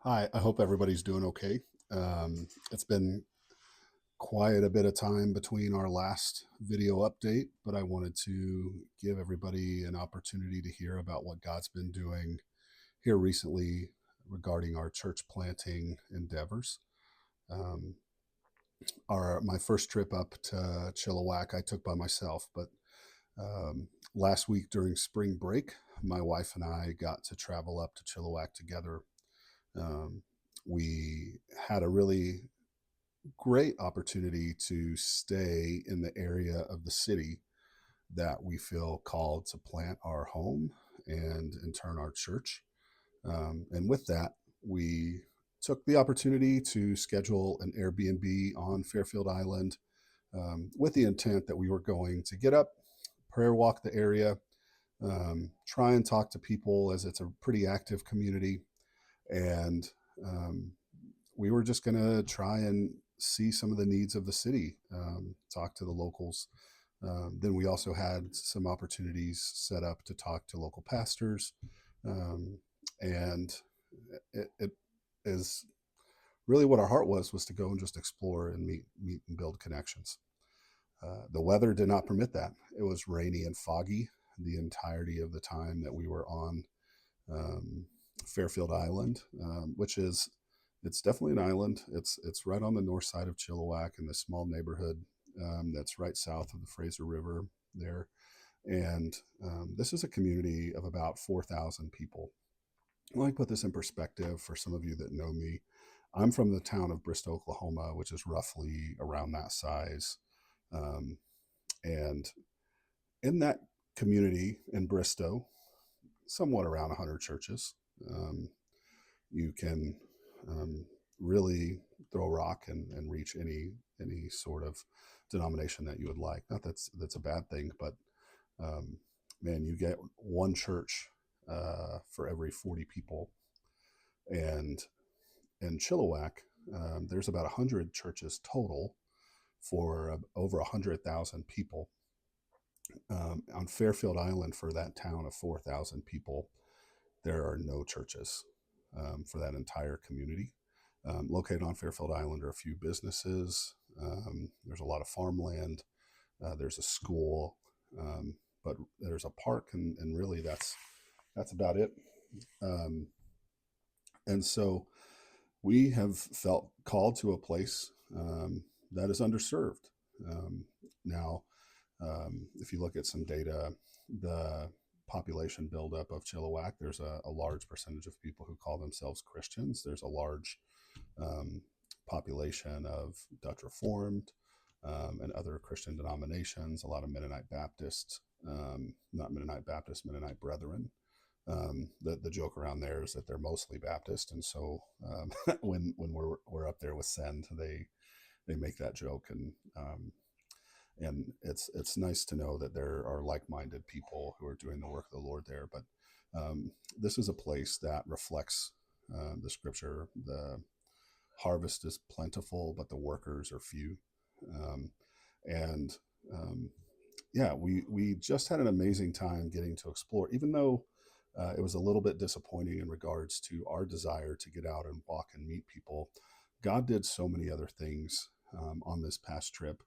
Hi, I hope everybody's doing okay. It's been quite a bit of time between our last video update, but I wanted to give everybody an opportunity to hear about what God's been doing here recently regarding our church planting endeavors. Um, my first trip up to Chilliwack I took by myself, but last week during spring break, my wife and I got to travel up to Chilliwack together. Um, we had a really great opportunity to stay in the area of the city that we feel called to plant our home and in turn our church. And with that, we took the opportunity to schedule an Airbnb on Fairfield Island with the intent that we were going to get up, prayer walk the area, try and talk to people as it's a pretty active community, and um, we were just going to try and see some of the needs of the city, talk to the locals. Then we also had some opportunities set up to talk to local pastors. Um, and it is really what our heart was to go and just explore and meet and build connections. The weather did not permit that. It was rainy and foggy the entirety of the time that we were on um, Fairfield Island, which is it's definitely an island. It's right on the north side of Chilliwack in this small neighborhood that's right south of the Fraser River there. And this is a community of about 4,000 people. Let me put this in perspective for some of you that know me. I'm from the town of Bristow, Oklahoma, which is roughly around that size. Um, and in that community in Bristow, somewhat around 100 churches. Um, you can um, really throw a rock and reach any sort of denomination that you would like. Not that's a bad thing, but um, man, you get one church for every 40 people, and in Chilliwack, there's about 100 churches total for over 100,000 people. On Fairfield Island, for that town of 4,000 people, there are no churches for that entire community. Located on Fairfield Island are a few businesses. There's a lot of farmland. There's a school, but there's a park, and really that's about it. Um, and so we have felt called to a place that is underserved. Um, now, if you look at some data, the population buildup of Chilliwack, there's a large percentage of people who call themselves Christians. There's a large um, population of Dutch Reformed and other Christian denominations, a lot of Mennonite Baptists, not Mennonite Baptists, Mennonite Brethren. The joke around there is that they're mostly Baptist, and so when we're up there with Send, they make that joke, and it's nice to know that there are like-minded people who are doing the work of the Lord there. But this is a place that reflects the scripture. The harvest is plentiful, but the workers are few. Um, and yeah, we just had an amazing time getting to explore, even though it was a little bit disappointing in regards to our desire to get out and walk and meet people. God did so many other things on this past trip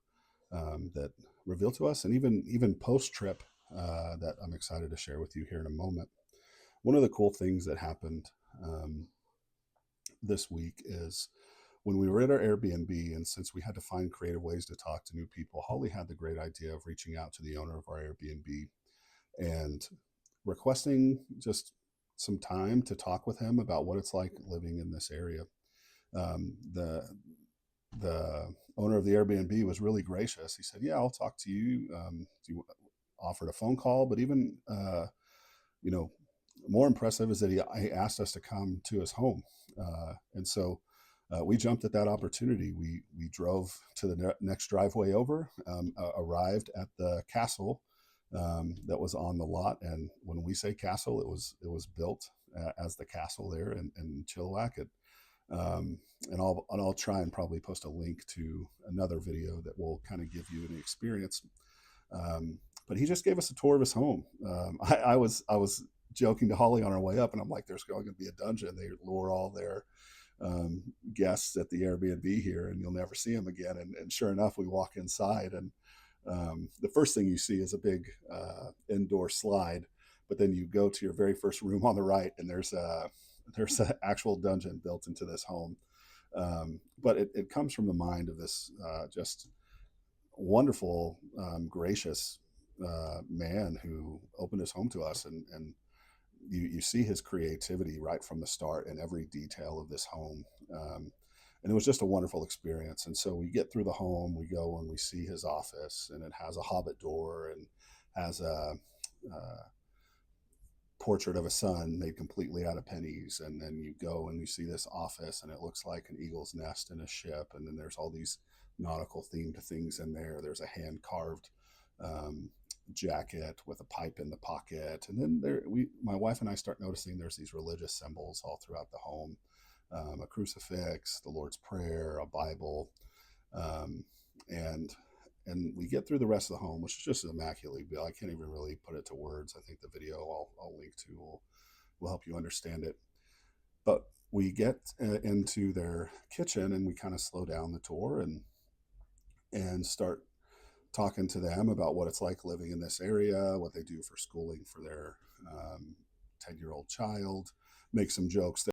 that revealed to us, and even post trip that I'm excited to share with you here in a moment. One of the cool things that happened um, this week is when we were at our Airbnb, and since we had to find creative ways to talk to new people, Holly had the great idea of reaching out to the owner of our Airbnb and requesting just some time to talk with him about what it's like living in this area. The owner of the Airbnb was really gracious. He said, "Yeah, I'll talk to you." He offered a phone call, but even you know, more impressive is that he asked us to come to his home, and so we jumped at that opportunity. We drove to the next driveway over, arrived at the castle that was on the lot, and when we say castle, it was built as the castle there in Chilliwack. And I'll try and probably post a link to another video that will kind of give you an experience. But he just gave us a tour of his home. I was joking to Holly on our way up, and I'm like, "There's going to be a dungeon. They lure all their um, guests at the Airbnb here, and you'll never see them again." And sure enough, we walk inside, and the first thing you see is a big indoor slide. But then you go to your very first room on the right, and there's an actual dungeon built into this home. But it comes from the mind of this just wonderful, gracious man who opened his home to us, and you see his creativity right from the start in every detail of this home. Um, and it was just a wonderful experience. And so we get through the home, we go and we see his office, and it has a hobbit door and has a portrait of a sun made completely out of pennies. And then you go and you see this office, and it looks like an eagle's nest in a ship. And then there's all these nautical themed things in there. There's a hand carved um, jacket with a pipe in the pocket. And then my wife and I start noticing there's these religious symbols all throughout the home, a crucifix, the Lord's Prayer, a Bible, um, and and we get through the rest of the home, which is just immaculately built. I can't even really put it to words. I think the video I'll link to will help you understand it. But we get into their kitchen, and we kind of slow down the tour and start talking to them about what it's like living in this area, what they do for schooling for their 10-year-old child, make some jokes